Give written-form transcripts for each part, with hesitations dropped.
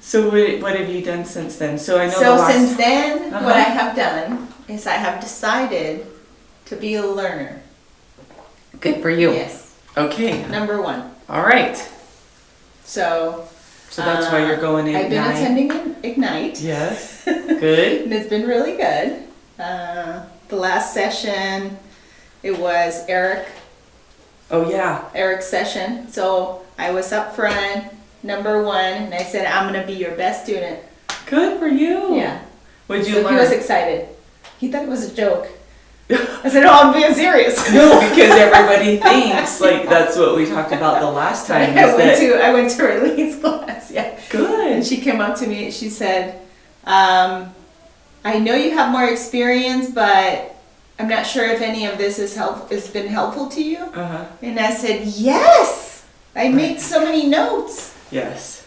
So what have you done since then? So I know since then, what I have done is I have decided to be a learner. Good for you. Yes. Okay. Number one. All right. So that's why you're going to I've been attending Ignite. Yes. Good. And it's been really good. The last session, it was Eric. Oh, yeah. Eric's session. So I was up front, number one, and I said, I'm going to be your best student. Good for you. Yeah. What'd you so learn? He was excited. He thought it was a joke. I said, I'm being serious. No, because everybody thinks, like, that's what we talked about the last time. I went to Arlene's class, yeah. Good. And she came up to me and she said, I know you have more experience, but I'm not sure if any of this has been helpful to you. Uh-huh. And I said, yes! I made so many notes. Yes.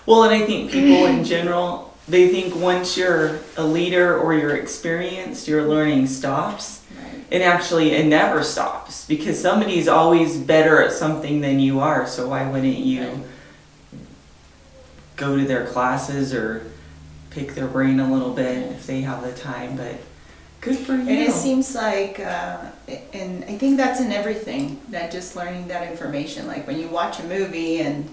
Well, and I think people in general, they think once you're a leader or you're experienced, your learning stops. Right. And actually, it never stops because somebody's always better at something than you are. So why wouldn't you go to their classes or pick their brain a little bit if they have the time? But good for you. And it seems like, and I think that's in everything, not just learning that information. Like when you watch a movie and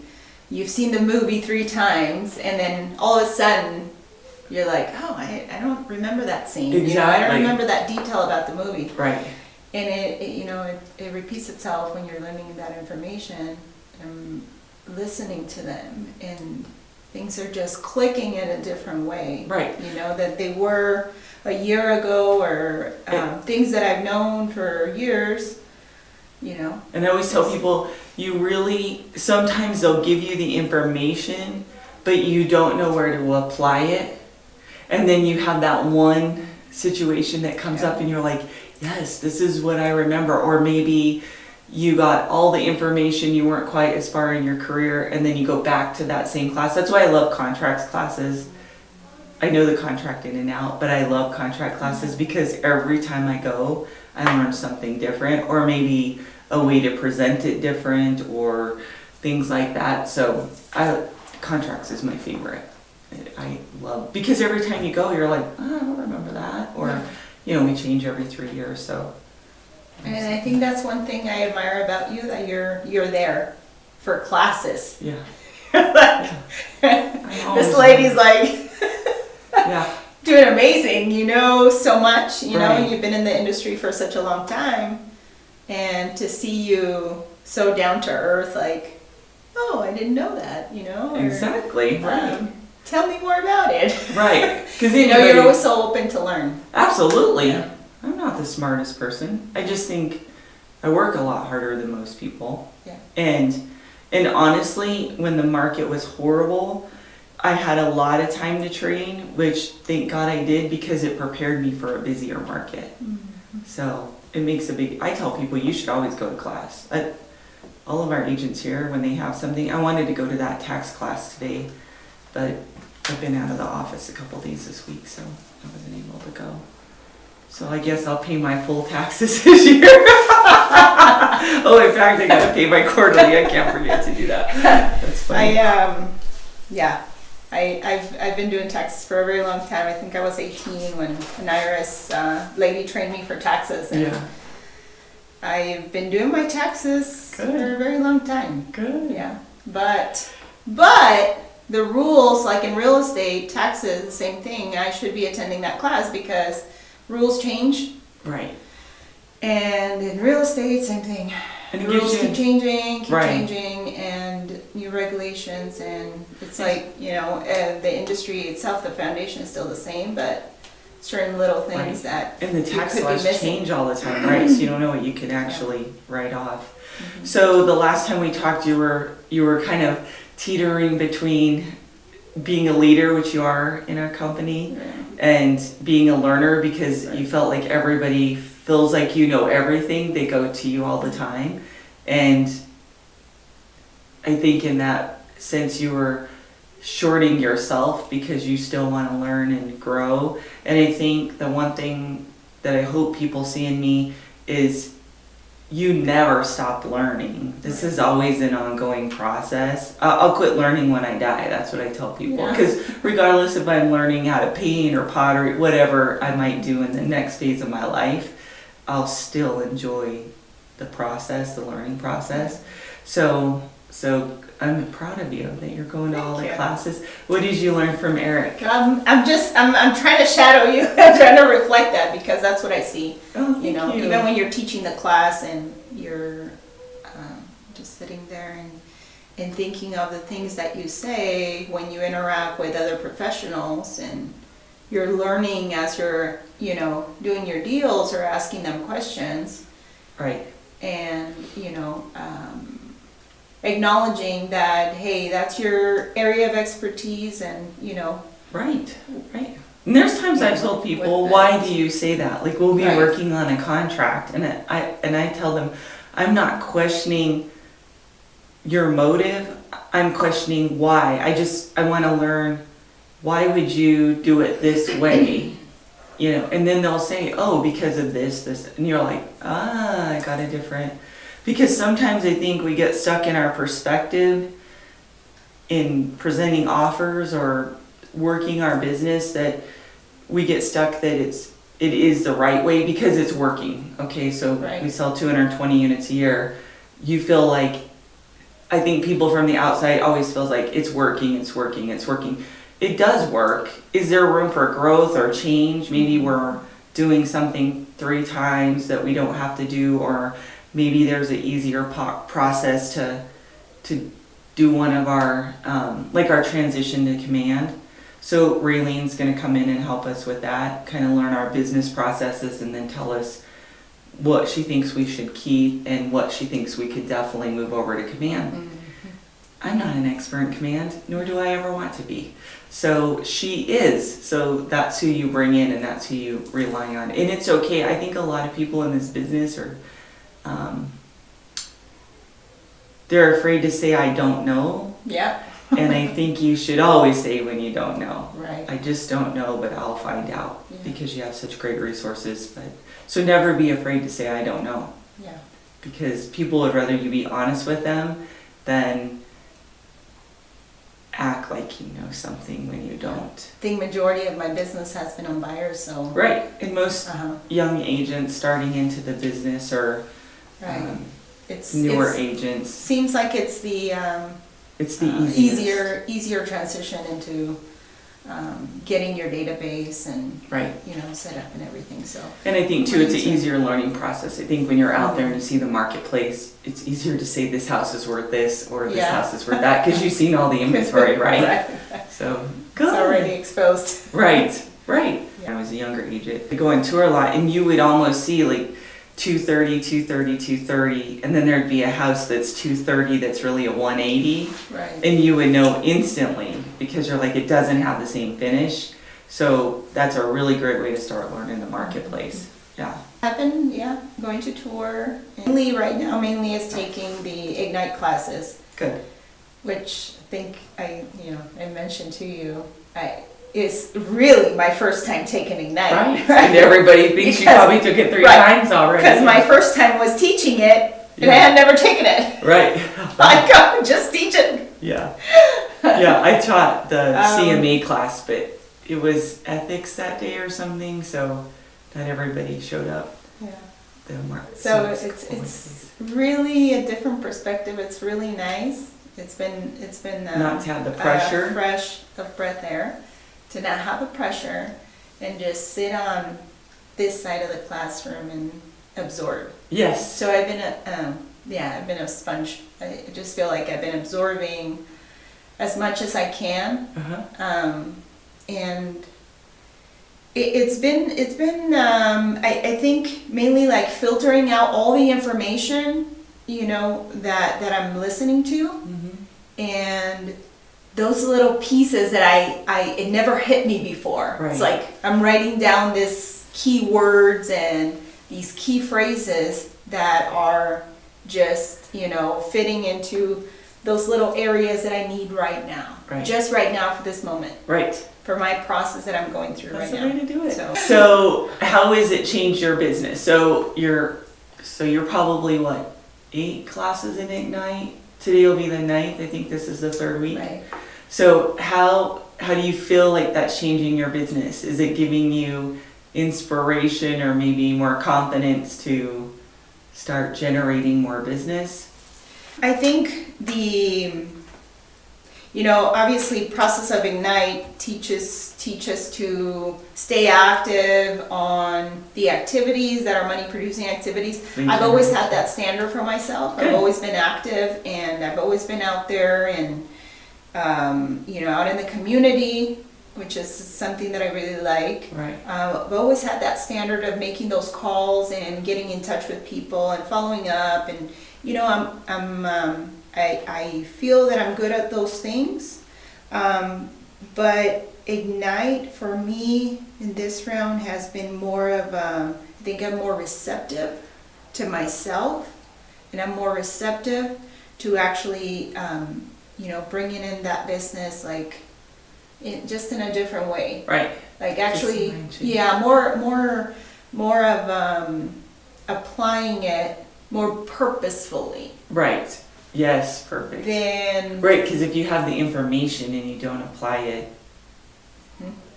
you've seen the movie 3 times, and then all of a sudden you're like, oh, I don't remember that scene. Exactly. You know, I don't remember that detail about the movie. Right. And it repeats itself when you're learning that information and listening to them, and things are just clicking in a different way. Right. You know, that they were a year ago, or things that I've known for years, you know. And I always tell people, sometimes they'll give you the information, but you don't know where to apply it. And then you have that one situation that comes up and you're like, yes, this is what I remember. Or maybe you got all the information, you weren't quite as far in your career, and then you go back to that same class. That's why I love contracts classes. I know the contract in and out, but I love contract classes because every time I go, I learn something different, or maybe a way to present it different, or things like that. So contracts is my favorite. I love, because every time you go, you're like, oh, I don't remember that. Or, we change every 3 years, so. And I think that's one thing I admire about you, that you're there for classes. Yeah. This lady's like, doing amazing, so much, Right. You've been in the industry for such a long time, and to see you so down to earth, like, oh, I didn't know that, or, Exactly, right. Tell me more about it. Right. Because you're always so open to learn. Absolutely. Yeah. I'm not the smartest person. I just think I work a lot harder than most people. Yeah. And honestly, when the market was horrible, I had a lot of time to train, which thank God I did, because it prepared me for a busier market. Mm-hmm. So it makes I tell people you should always go to class. All of our agents here, when they have something, I wanted to go to that tax class today, but I've been out of the office a couple days this week, so I wasn't able to go. So I guess I'll pay my full taxes this year. Oh, in fact, I gotta pay my quarterly. I can't forget to do that. That's funny. I've been doing taxes for a very long time. I think I was 18 when an IRS lady trained me for taxes. And I've been doing my taxes for a very long time. Good. Yeah. But the rules, like in real estate, taxes, the same thing. I should be attending that class because rules change. Right. And in real estate, same thing. And the rules keep changing, Right. and new regulations, and it's like, the industry itself, the foundation is still the same, but certain little things that and the tax could laws be missing. change all the time, right? So you don't know what you can actually write off. Mm-hmm. So the last time we talked, you were kind of teetering between being a leader, which you are in our company, and being a learner, because you felt like everybody feels like you know everything. They go to you all the time. And I think in that sense you were shorting yourself because you still want to learn and grow. And I think the one thing that I hope people see in me is you never stop learning. This is always an ongoing process. I'll quit learning when I die. That's what I tell people. Because regardless if I'm learning how to paint or pottery, whatever I might do in the next phase of my life, I'll still enjoy the process, the learning process. So I'm proud of you that you're going to all the classes. What did you learn from Eric? I'm trying to shadow you. I'm trying to reflect that because that's what I see. Oh, thank you. Even when you're teaching the class and you're just sitting there and thinking of the things that you say when you interact with other professionals, and you're learning as you're, doing your deals or asking them questions. Right. And, acknowledging that, hey, that's your area of expertise, and Right. And there's times I've told people, why do you say that? Like, we'll be working on a contract, and I tell them, I'm not questioning your motive, I'm questioning why. I want to learn, why would you do it this way? And then they'll say, oh, because of this, and you're like, I got a different. Because sometimes I think we get stuck in our perspective in presenting offers or working our business, that we get stuck that it is the right way because it's working. Okay, so we sell 220 units a year. You feel like, I think people from the outside always feels like it's working. It does work. Is there room for growth or change? Maybe we're doing something 3 times that we don't have to do, or maybe there's an easier process to do one of our, like our transition to command. So Raylene's going to come in and help us with that, kind of learn our business processes, and then tell us what she thinks we should keep and what she thinks we could definitely move over to command. Mm-hmm. I'm not an expert in command, nor do I ever want to be. So she is. So that's who you bring in, and that's who you rely on. And it's okay. I think a lot of people in this business are, they're afraid to say, I don't know. Yeah. And I think you should always say when you don't know. Right. I just don't know, but I'll find out, because you have such great resources. So never be afraid to say, I don't know. Yeah. Because people would rather you be honest with them than act like you know something when you don't. I think majority of my business has been on buyers, so. Right. And most young agents starting into the business, or newer agents. Seems like it's the easier transition into getting your database and set up and everything. So. And I think too, it's an easier learning process. I think when you're out there and you see the marketplace, it's easier to say this house is worth this, or this house is worth that, because you've seen all the inventory, right? So good. It's already exposed. Right. Yeah. I was a younger agent. I go on tour a lot, and you would almost see like 230, and then there'd be a house that's 230 that's really a 180, right? And you would know instantly, because you're like, it doesn't have the same finish. So that's a really great way to start learning the marketplace. Yeah. I've been going to tour. Mainly right now, is taking the Ignite classes. Good. Which I think I mentioned to you. Is really my first time taking Ignite. Right. And everybody thinks you probably took it 3 times already. Because my first time was teaching it, and I had never taken it. Right. I got just teach it. Yeah. Yeah, I taught the CMA class, but it was ethics that day or something, so not everybody showed up. Yeah. So it's really a different perspective. It's really nice. It's been not to have the pressure. Fresh of breath air. To not have the pressure and just sit on this side of the classroom and absorb. Yes. So I've been I've been a sponge. I just feel like I've been absorbing as much as I can, and it's been I think mainly like filtering out all the information that I'm listening to, and those little pieces that it never hit me before. Right. It's like I'm writing down this keywords and these key phrases that are just, fitting into those little areas that I need right now. Right. Just right now for this moment. Right. For my process that I'm going through right now. That's the way to do it. So how has it changed your business? So you're So you're probably, what, 8 classes in Ignite? Today will be the 9th. I think this is the 3rd week. Right. So how do you feel like that's changing your business? Is it giving you inspiration or maybe more confidence to start generating more business? I think obviously process of Ignite teaches to stay active on the activities that are money producing activities. I've always had that standard for myself. Good. I've always been active, and I've always been out there and out in the community, which is something that I really like. Right. I've always had that standard of making those calls and getting in touch with people and following up, and I feel that I'm good at those things. But Ignite for me in this round has been more of I think I'm more receptive to myself, and I'm more receptive to actually bringing in that business just in a different way. Right. Like actually, Just more of applying it more purposefully. Right. Yes, perfect. Then Right, because if you have the information and you don't apply it,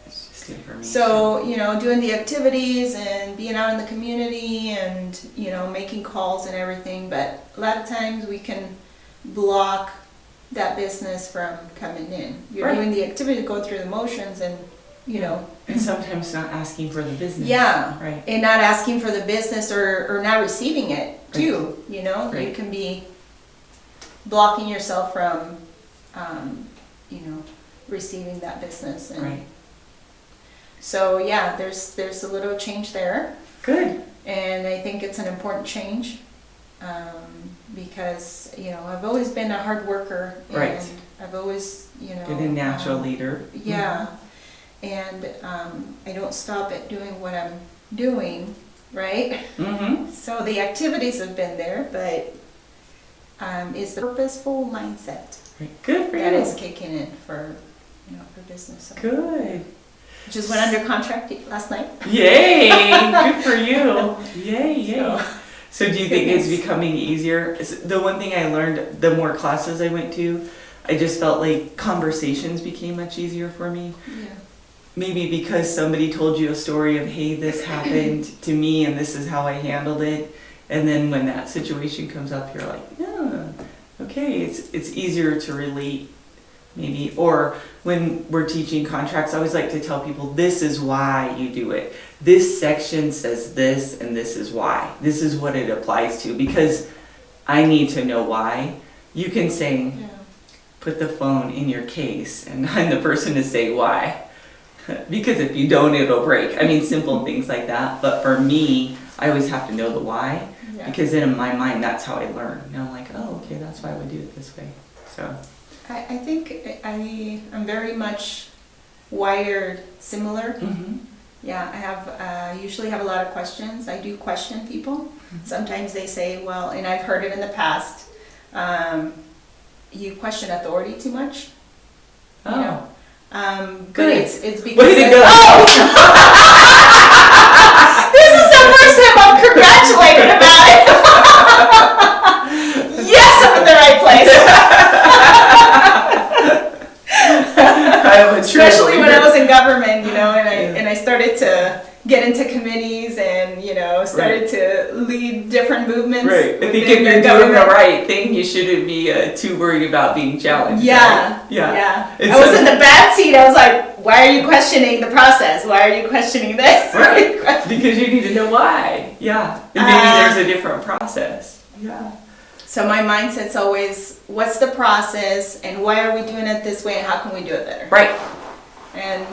it's just information. so doing the activities and being out in the community and making calls and everything, but a lot of times we can block that business from coming in. You're Right. doing the activity, go through the motions, and And sometimes not asking for the business. yeah, Right. and not asking for the business or not receiving it too. You Right. can be blocking yourself from receiving that business. And Right. so yeah, there's a little change there, Good. and I think it's an important change because I've always been a hard worker, and Right. I've always Good and natural leader. yeah, and I don't stop at doing what I'm doing, right? Mm-hmm. So the activities have been there, but it's the purposeful mindset Right. Good for that you. is kicking in for business. So, Good. just went under contract last night. Yay! Good for you. Yay! So- So do you think it's becoming easier? The one thing I learned, the more classes I went to, I just felt like conversations became much easier for me. Yeah. Maybe because somebody told you a story of, hey, this happened to me and this is how I handled it. And then when that situation comes up, you're like, yeah, okay, it's easier to relate maybe. Or when we're teaching contracts, I always like to tell people, this is why you do it. This section says this and this is why. This is what it applies to, because I need to know why. You can say, Yeah. put the phone in your case and I'm the person to say why. Because if you don't, it'll break. I mean, simple things like that. But for me, I always have to know the why, Yeah. because then in my mind, that's how I learn. And I'm like, oh, okay, that's why I would do it this way. So, I think I'm very much wired similar. Yeah, I have usually have a lot of questions. I do question people. Sometimes they say, well, and I've heard it in the past, you question authority too much. oh, You know? But Good. it's because way to go. Oh! This is the first time I'm congratulated about it. Yes, I'm in the right place. Especially when I was in government, and I started to get into committees and started to lead different movements. Right. I think within if you're doing the government. right thing, you shouldn't be too worried about being challenged. Yeah, right? Yeah. I was in the bad seat. I was like, why are you questioning the process? Why are you questioning this? Right. Because you need to know why. Yeah. And maybe there's a different process. Yeah. So my mindset's always, what's the process and why are we doing it this way and how can we do it better? Right. And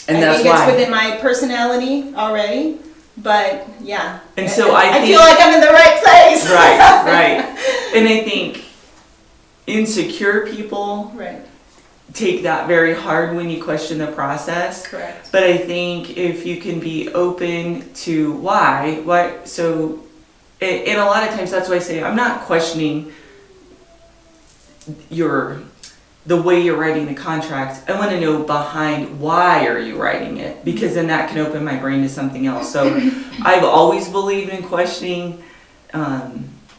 And I that's think why. it's within my personality already, but yeah. And so I think- feel like I'm in the right place. Right, right. And I think insecure people Right, take that very hard when you question the process. correct. But I think if you can be open to why, so, and a lot of times that's why I say, I'm not questioning the way you're writing the contract. I want to know behind why are you writing it, because then that can open my brain to something else. So I've always believed in questioning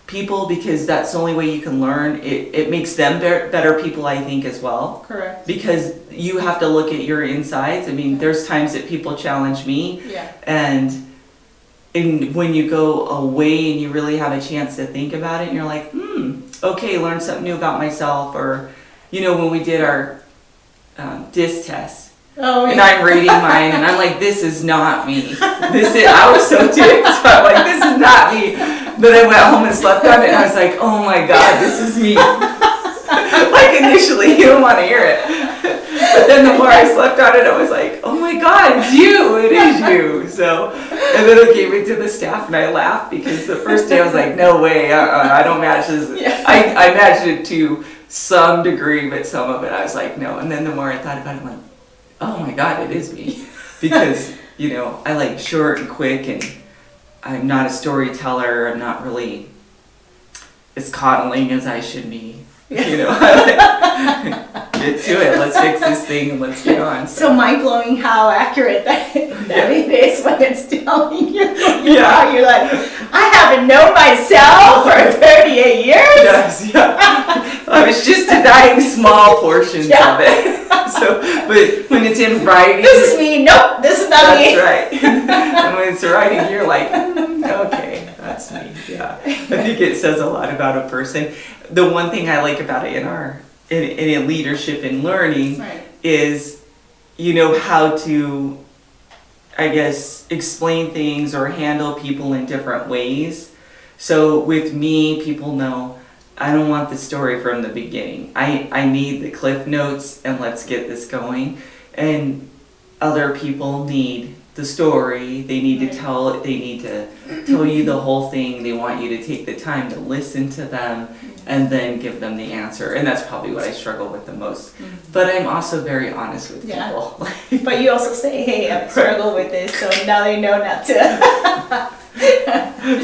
people, because that's the only way you can learn. It makes them better people, I think, as well. Correct. Because you have to look at your insides. I mean, there's times that people challenge me. Yeah. And when you go away and you really have a chance to think about it, and you're like, okay, learn something new about myself. Or, when we did our DISC test, Oh, and I'm reading mine, and I'm like, this is not me. I was so ticked. I'm like, this is not me. Then I went home and slept on it, and I was like, oh my God, this is me. Like initially, you don't want to hear it. But then the more I slept on it, I was like, oh my God, it's you. It is you. So, and then I gave it to the staff, and I laughed because the first day I was like, no way, I don't match this. Yeah. I matched it to some degree, but some of it I was like, no. And then the more I thought about it, I'm like, oh my God, it is me. Because, I like short and quick, and I'm not a storyteller. I'm not really as coddling as I should be. Get to it. Let's fix this thing and let's get on. So mind-blowing how accurate that it is when it's telling you. Yeah. You're like, I haven't known myself for 38 years. Yes, yeah. I was just denying small portions of it. So, but when it's in writing, This is me. Nope, this is not me. that's right. And when it's writing, you're like, okay, that's me. Yeah, I think it says a lot about a person. The one thing I like about it in leadership and learning Right. is, how to, I guess, explain things or handle people in different ways. So with me, people know I don't want the story from the beginning. I need the cliff notes and let's get this going. And other people need the story. They need to tell it. They need to tell you the whole thing. They want you to take the time to listen to them and then give them the answer. And that's probably what I struggle with the most. But I'm also very honest with people. But you also say, hey, I struggle with this, so now they know not to.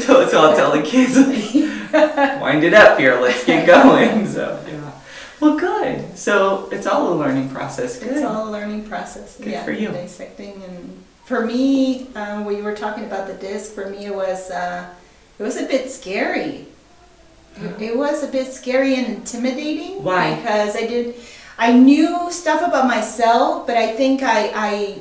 So I'll tell the kids, wind it up here, let's get going. So, yeah. Well, good. So it's all a learning process. Good. It's all a learning process. Good for you. Dissecting. And for me, when you were talking about the disc, for me it was a bit scary. It was a bit scary and intimidating. Why? Because I knew stuff about myself, but I think I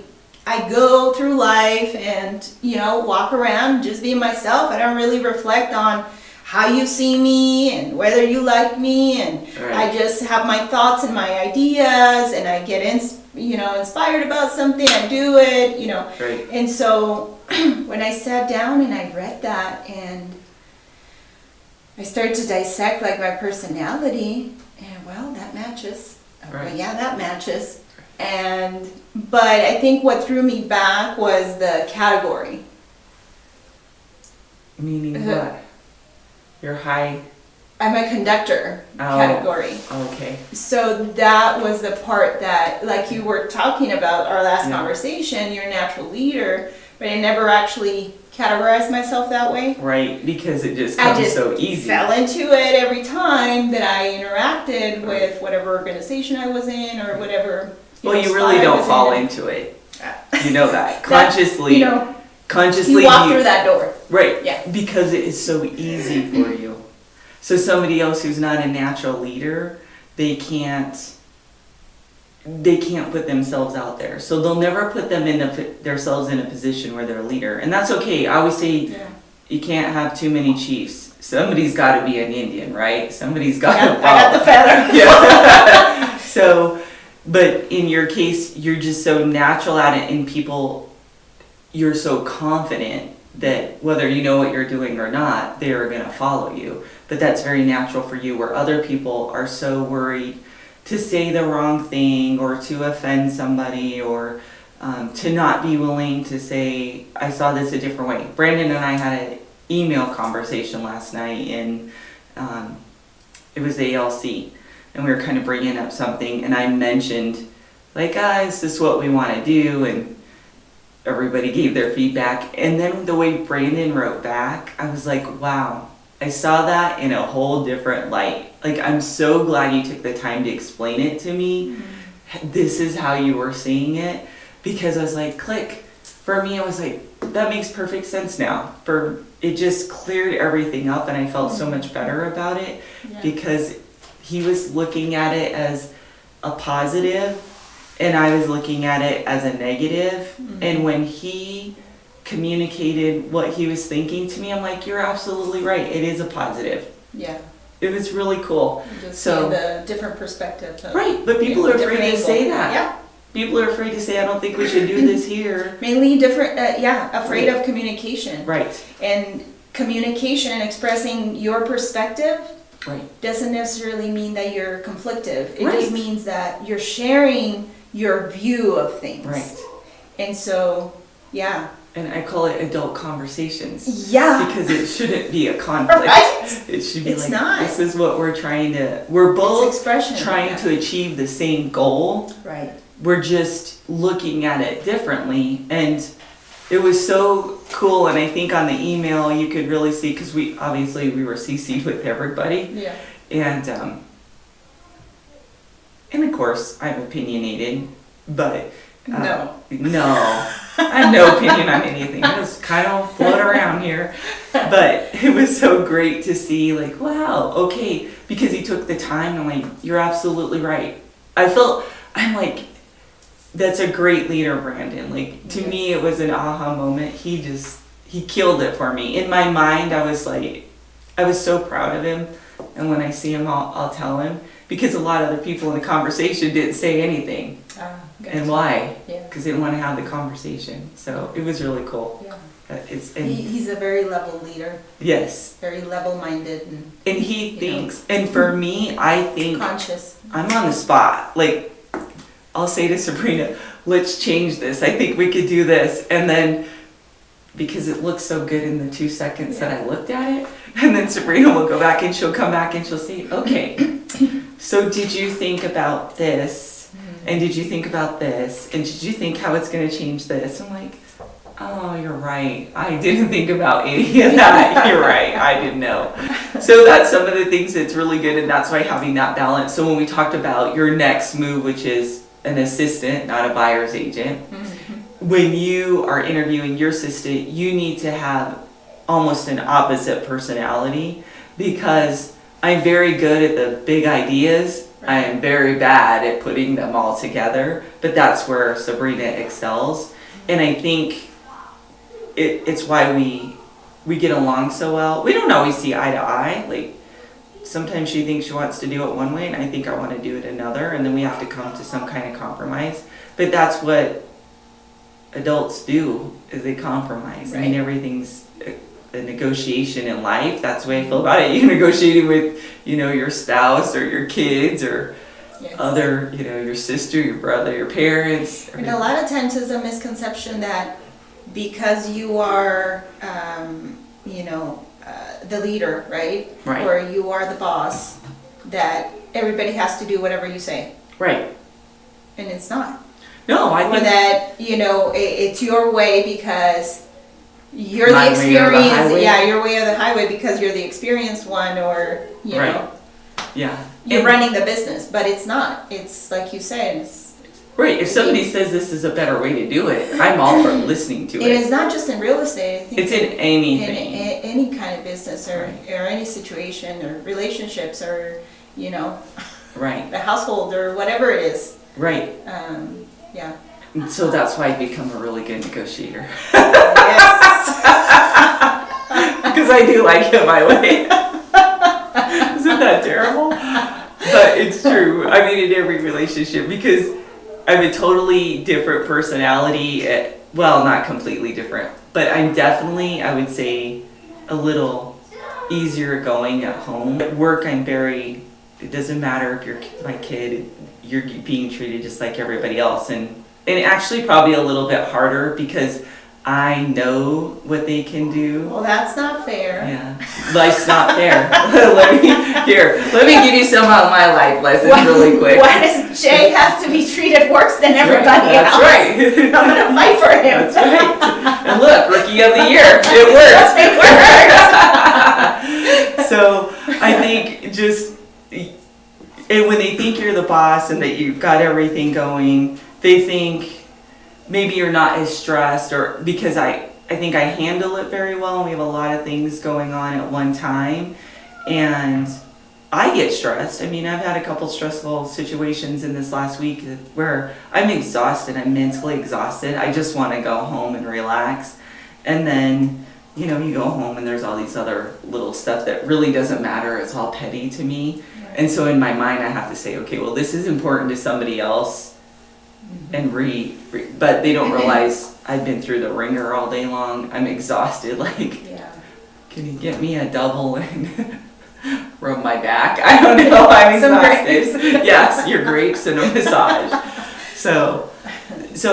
go through life and, walk around just being myself. I don't really reflect on how you see me and whether you like me, and Right. I just have my thoughts and my ideas, and I get inspired about something, I do it, Right. And so when I sat down and I read that and I started to dissect like my personality, and well, that matches. Right. Well, yeah, that matches. But I think what threw me back was the category. Meaning what? You're high. I'm a conductor category. Okay. So that was the part that, like you were talking about our last Yeah. conversation, you're a natural leader, but I never actually categorized myself that way. Right, because it just I comes just so easy. fell into it every time that I interacted with whatever organization I was in or whatever. Well, you spot really I don't was fall in. into it. You know that. Consciously. You walk through that door. Right. Yeah. Because it is so easy for you. So somebody else who's not a natural leader, they can't put themselves out there. So they'll never put themselves in a position where they're a leader. And that's okay. I always say you can't have too many chiefs. Somebody's got to be an Indian, right? Somebody's got to follow. I got the feather. Yeah. So, but in your case, you're just so natural at it, and people, you're so confident that whether you know what you're doing or not, they're going to follow you. But that's very natural for you, where other people are so worried to say the wrong thing or to offend somebody, or to not be willing to say, I saw this a different way. Brandon and I had an email conversation last night, and it was the ALC, and we were kind of bringing up something, and I mentioned, like, guys, this is what we want to do, and everybody gave their feedback. And then the way Brandon wrote back, I was like, wow, I saw that in a whole different light. Like, I'm so glad you took the time to explain it to me. Mm-hmm. This is how you were seeing it. Because I was like, click. For me, I was like, that makes perfect sense now. It just cleared everything up, and I felt so much better about it because he was looking at it as a positive, and I was looking at it as a negative. And when he communicated what he was thinking to me, I'm like, you're absolutely right. It is a positive. Yeah. It was really cool. Just So the different perspective. right, but people are afraid to say that. Yeah. People are afraid to say, I don't think we should do this here. Mainly different, afraid of communication. Right. And communication and expressing your perspective Right. doesn't necessarily mean that you're conflictive. It Right. just means that you're sharing your view of things. Right. And so, yeah. And I call it adult conversations. Yeah. Because it shouldn't be a conflict. Right? It should be It's like, not. this is what we're both It's expression. trying to achieve the same goal. Right. We're just looking at it differently. And it was so cool. And I think on the email you could really see, because we were CC'd with everybody. Yeah. And of course I'm opinionated, but No. I have no opinion on anything. I just kind of float around here. But it was so great to see, like, wow, okay, because he took the time. And I'm like, you're absolutely right. I'm like, that's a great leader, Brandon. Like, to me, it was an aha moment. He killed it for me. In my mind, I was so proud of him. And when I see him, I'll tell him. Because a lot of the people in the conversation didn't say anything. Gotcha. And why? Yeah. Because they didn't want to have the conversation. So it was really cool. Yeah. And He's a very level leader, yes. very level-minded And he thinks, and for me, I think conscious. I'm on the spot. Like, I'll say to Sabrina, let's change this. I think we could do this. And then, because it looks so good in the 2 seconds that I looked at it, and then Sabrina will go back and she'll come back and she'll say, okay, so did you think about this? And did you think about this? And did you think how it's going to change this? I'm like, oh, you're right. I didn't think about any of that. You're right. I didn't know. So that's some of the things that's really good, and that's why having that balance. So when we talked about your next move, which is an assistant, not a buyer's agent, when you are interviewing your assistant, you need to have almost an opposite personality, because I'm very good at the big ideas. I am very bad at putting them all together, but that's where Sabrina excels. And I think it's why we get along so well. We don't always see eye to eye. Like, sometimes she thinks she wants to do it one way, and I think I want to do it another, and then we have to come to some kind of compromise. But that's what adults do, is they compromise. I mean, everything's a negotiation in life. That's the way I feel about it. You're negotiating with, your spouse or your kids or other, your sister, your brother, your parents. And a lot of times there's a misconception that because you are, the leader, right? Right. Or you are the boss, that everybody has to do whatever you say. Right. And it's not. No, I Or think that, it's your way because you're My the way or the experienced, highway? your way of the highway because you're the experienced one, or, Right. Yeah. you're And- running the business, but it's not. It's like you said, Right. If somebody says this is a better way to do it, I'm all for listening to it it. is not just in real estate. I think It's in anything. in any kind of business or any situation or relationships or, Right. the household or whatever it is. Right. Yeah. And so that's why I become a really good negotiator. Yes. Because I do like it my way. Isn't that terrible? But it's true. I mean, in every relationship, because I'm a totally different personality. Well, not completely different, but I'm definitely, I would say, a little easier going at home. At work, it doesn't matter if you're my kid, you're being treated just like everybody else. And actually probably a little bit harder because I know what they can do. Well, that's not fair. Yeah, life's not fair. let me give you some of my life lessons really quick. Why does Jay have to be treated worse than everybody That's else? right. I'm gonna fight for him. That's right. And look, Rookie of the Year, it works. It works. So I think and when they think you're the boss and that you've got everything going, they think maybe you're not as stressed, or because I think I handle it very well, and we have a lot of things going on at one time, and I get stressed. I mean, I've had a couple stressful situations in this last week where I'm exhausted. I'm mentally exhausted. I just want to go home and relax. And then, you know, you go home and there's all these other little stuff that really doesn't matter. It's all petty to me. Right. And so in my mind, I have to say, okay, well, this is important to somebody else. And but they don't realize I've been through the ringer all day long. I'm exhausted. Like, can you get me a double and rub my back? I don't know. I'm exhausted. Yes, your grapes and a massage. So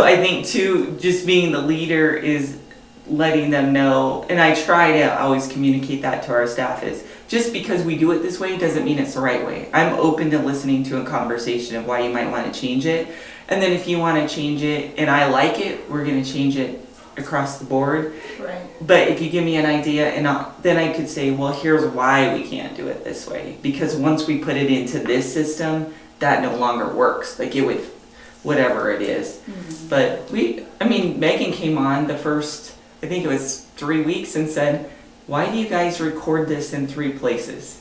I think too, just being the leader is letting them know, and I try to always communicate that to our staff, is just because we do it this way doesn't mean it's the right way. I'm open to listening to a conversation of why you might want to change it. And then if you want to change it and I like it, we're going to change it across the board. Right. But if you give me an idea, and then I could say, well, here's why we can't do it this way. Because once we put it into this system, that no longer works. Like it would, whatever it is. Mm-hmm. But Megan came on the first, I think it was 3 weeks, and said, why do you guys record this in 3 places?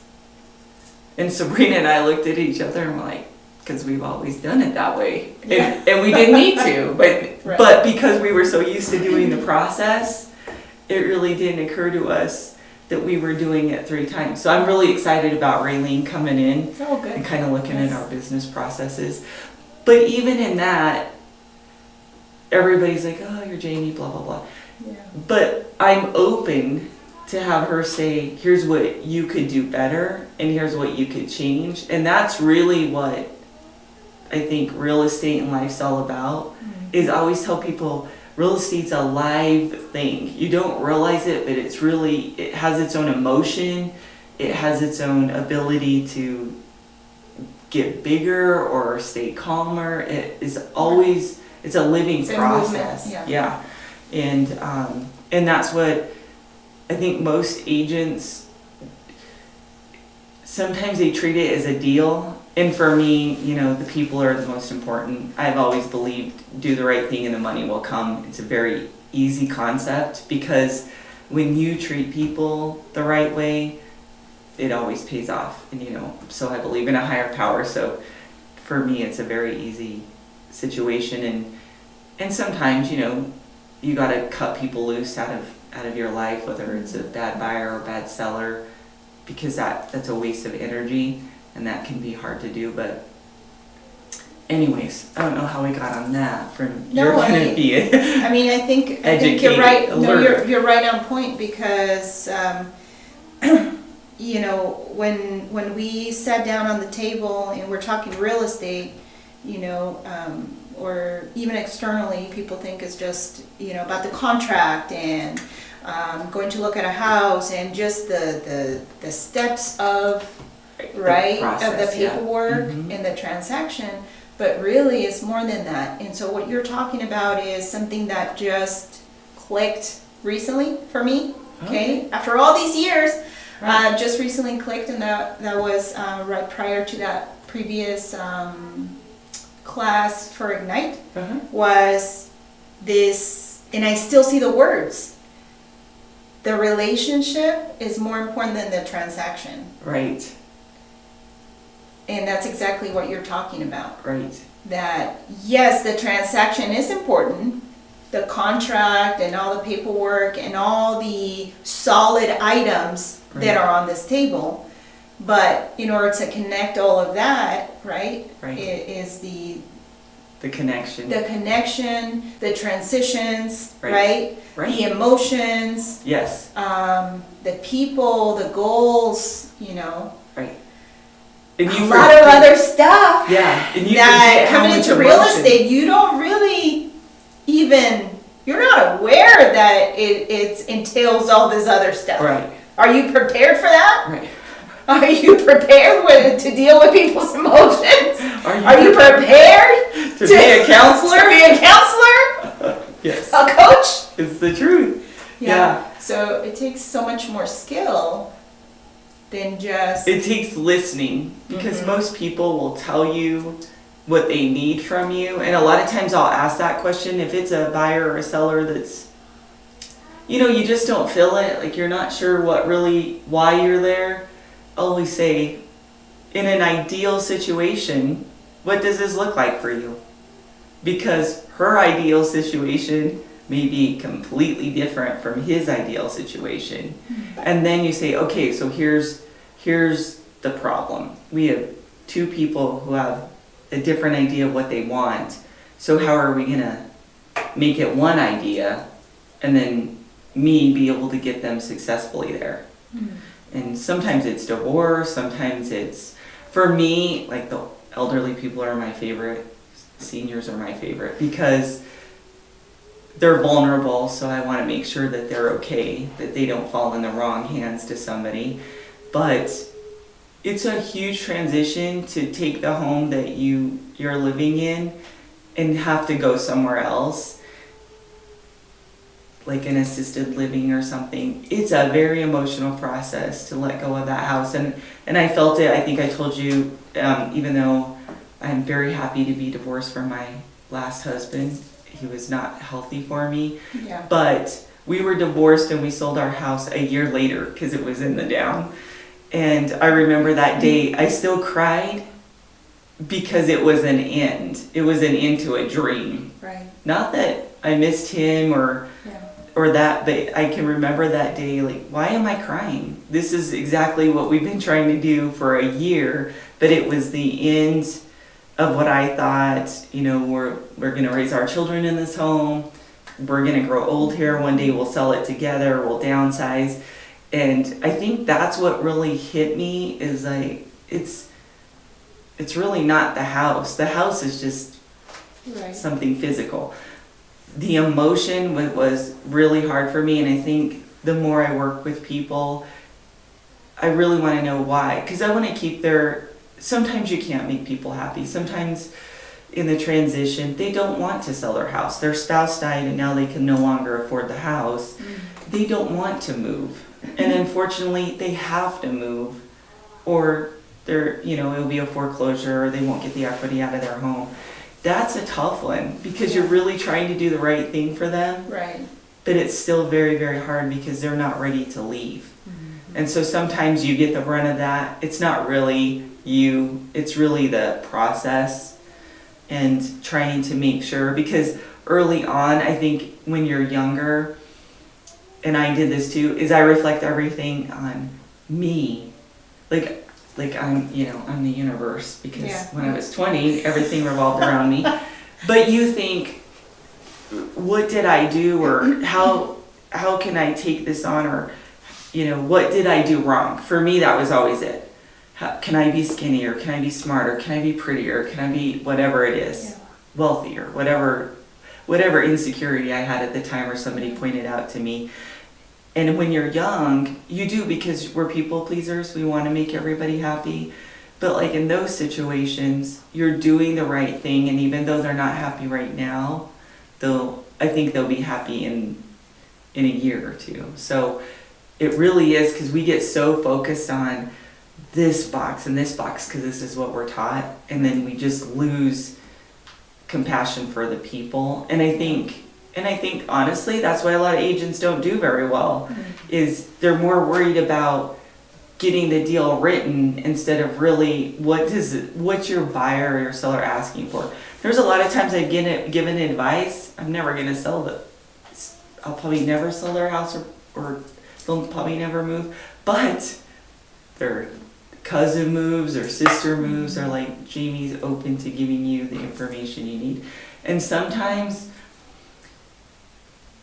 And Sabrina and I looked at each other and were like, because we've always done it that way. Yeah. And we didn't need to, but because we were so used to doing the process, it really didn't occur to us that we were doing it 3 times. So I'm really excited about Raylene coming in and kind of looking at our business processes. But even in that, everybody's like, oh, you're Jami, blah, blah, blah. Yeah. But I'm open to have her say, here's what you could do better and here's what you could change. And that's really what I think real estate and life's all about. Is always tell people real estate's a live thing. You don't realize it, but it has its own emotion. It has its own ability to get bigger or stay calmer. It is always, it's a living process. Yeah. And that's what I think most agents, sometimes they treat it as a deal. And for me, the people are the most important. I've always believed do the right thing and the money will come. It's a very easy concept because when you treat people the right way, it always pays off. And so I believe in a higher power. So for me, it's a very easy situation. And sometimes, you got to cut people loose out of your life, whether it's a bad buyer or bad seller, because that's a waste of energy. And that can be hard to do, but anyways, I don't know how we got on that. I think you're right. No, you're right on point because, when we sat down on the table and we're talking real estate, or even externally, people think it's just, about the contract and going to look at a house and just the steps of the paperwork and the transaction, but really it's more than that. And so what you're talking about is something that just clicked recently for me. Okay, after all these years, just recently clicked, and that was right prior to that previous class for Ignite. Was this, and I still see the words. The relationship is more important than the transaction. Right. And that's exactly what you're talking about. Right. That, yes, the transaction is important, the contract and all the paperwork and all the solid items that are on this table. But in order to connect all of that, it is the connection. The connection, the transitions, right? The emotions. Yes. The people, the goals, Right. And a lot of other stuff. Yeah. And that coming into real estate, you don't really you're not aware that it entails all this other stuff. Right. Are you prepared for that? Right. Are you prepared to deal with people's emotions? Are you prepared to be a counselor? To be a counselor? Yes. A coach? It's the truth. Yeah. So it takes so much more skill than just... It takes listening, because most people will tell you what they need from you. And a lot of times I'll ask that question if it's a buyer or a seller that's, you just don't feel it. Like you're not sure why you're there. I always say, in an ideal situation, what does this look like for you? Because her ideal situation may be completely different from his ideal situation. And then you say, okay, so here's the problem. We have two people who have a different idea of what they want. So how are we gonna make it one idea and then me be able to get them successfully there? And sometimes it's divorce, sometimes it's, for me, like the elderly people are my favorite, seniors are my favorite, because they're vulnerable, so I want to make sure that they're okay, that they don't fall in the wrong hands to somebody. But it's a huge transition to take the home that you're living in and have to go somewhere else, like an assisted living or something. It's a very emotional process to let go of that house. And I felt it, I think I told you, even though I'm very happy to be divorced from my last husband. He was not healthy for me. Yeah. But we were divorced and we sold our house a year later because it was in the down. And I remember that day, I still cried because it was an end. It was an end to a dream. Right. Not that I missed him or that, but I can remember that day, like, why am I crying? This is exactly what we've been trying to do for a year, but it was the end of what I thought, we're going to raise our children in this home. We're going to grow old here. One day we'll sell it together. We'll downsize. And I think that's what really hit me is like, it's really not the house. The house is just something physical. The emotion was really hard for me. And I think the more I work with people, I really want to know why. Because I want to keep sometimes you can't make people happy. Sometimes in the transition, they don't want to sell their house. Their spouse died and now they can no longer afford the house. They don't want to move. And unfortunately, they have to move or it'll be a foreclosure or they won't get the equity out of their home. That's a tough one because you're really trying to do the right thing for them. Right. But it's still very, very hard because they're not ready to leave. And so sometimes you get the brunt of that. It's not really you, it's really the process and trying to make sure, because early on, I think when you're younger, and I did this too, is I reflect everything on me. Like I'm the universe, because when I was 20, everything revolved around me. But you think, what did I do, or how can I take this on, or what did I do wrong? For me, that was always it. Can I be skinnier? Can I be smarter? Can I be prettier? Can I be whatever it is, wealthier, whatever insecurity I had at the time or somebody pointed out to me. And when you're young, you do, because we're people pleasers. We want to make everybody happy. But like in those situations, you're doing the right thing. And even though they're not happy right now, I think they'll be happy in a year or two. So it really is, because we get so focused on this box and this box because this is what we're taught, and then we just lose compassion for the people. And I think honestly that's why a lot of agents don't do very well, is they're more worried about getting the deal written instead of really what's your buyer or your seller asking for. There's a lot of times I've given advice. I'm never going to I'll probably never sell their house, or they'll probably never move, but their cousin moves or sister moves, or like Jami's open to giving you the information you need. And sometimes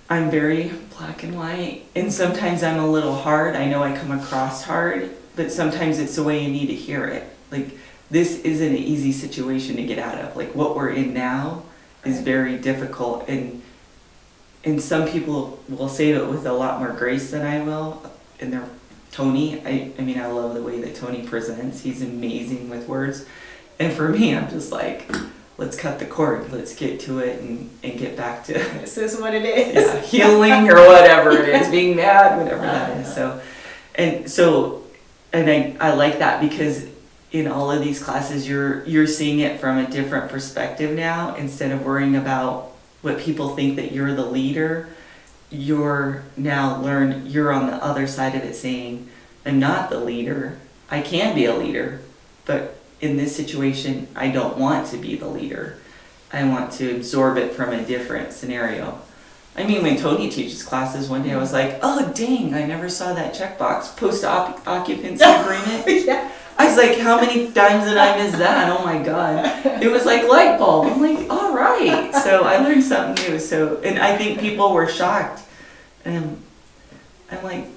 I'm very black and white, and sometimes I'm a little hard. I know I come across hard, but sometimes it's the way you need to hear it. Like, this isn't an easy situation to get out of. Like, what we're in now is very difficult, and some people will say it with a lot more grace than I will. And they're Tony, I love the way that Tony presents. He's amazing with words. And for me, I'm just like, let's cut the cord. Let's get to it and get back to this is what it is. Healing or whatever it is, being mad, whatever that is. And I like that, because in all of these classes, you're seeing it from a different perspective now. Instead of worrying about what people think that you're the leader, you're on the other side of it saying, I'm not the leader. I can be a leader, but in this situation, I don't want to be the leader. I want to absorb it from a different scenario. I mean, when Tony teaches classes, one day I was like, oh, dang, I never saw that checkbox, post-occupancy agreement. Yeah. I was like, how many times did I miss that? Oh my God. It was like light bulb. I'm like, all right. So I learned something new. And I think people were shocked. And I'm like,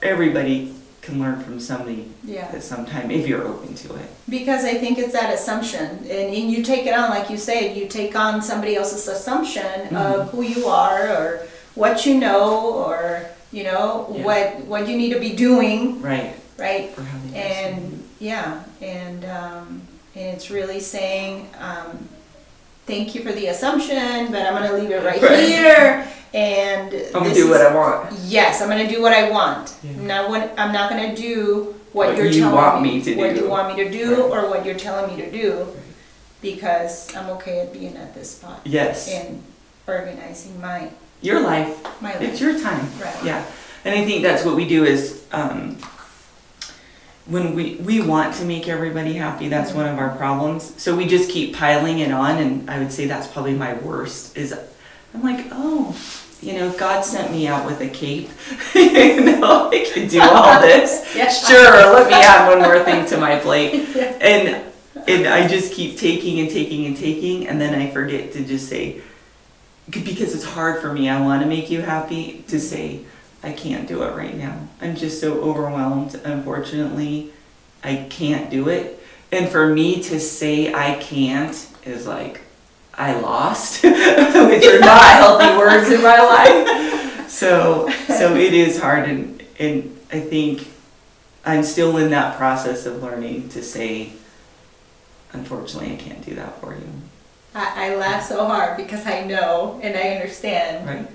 everybody can learn from somebody at some time if you're open to it. Because I think it's that assumption, and you take it on, like you say, you take on somebody else's assumption of who you are, or what you know, or what you need to be doing. Right. And and it's really saying, thank you for the assumption, but I'm going to leave it right here. And I'm gonna do what I want. Yes, I'm gonna do what I want. Yeah. I'm not gonna do what you're telling me to do. What you want me to do, or what you're telling me to do, because I'm okay at being at this spot. Yes. And organizing your life. My life. It's your time. Right. Yeah. And I think that's what we do is when we want to make everybody happy. That's one of our problems. So we just keep piling it on, and I would say that's probably my worst. Is I'm like, oh. God sent me out with a cape. I can do all this. Yeah. Sure, let me add one more thing to my plate. Yeah. And I just keep taking and taking and taking, and then I forget to just say, because it's hard for me, I want to make you happy, to say, I can't do it right now. I'm just so overwhelmed, unfortunately. I can't do it. And for me to say I can't is like, I lost, which are not healthy words in my life. So it is hard, and I think I'm still in that process of learning to say, unfortunately, I can't do that for you. I laugh so hard because I know and I understand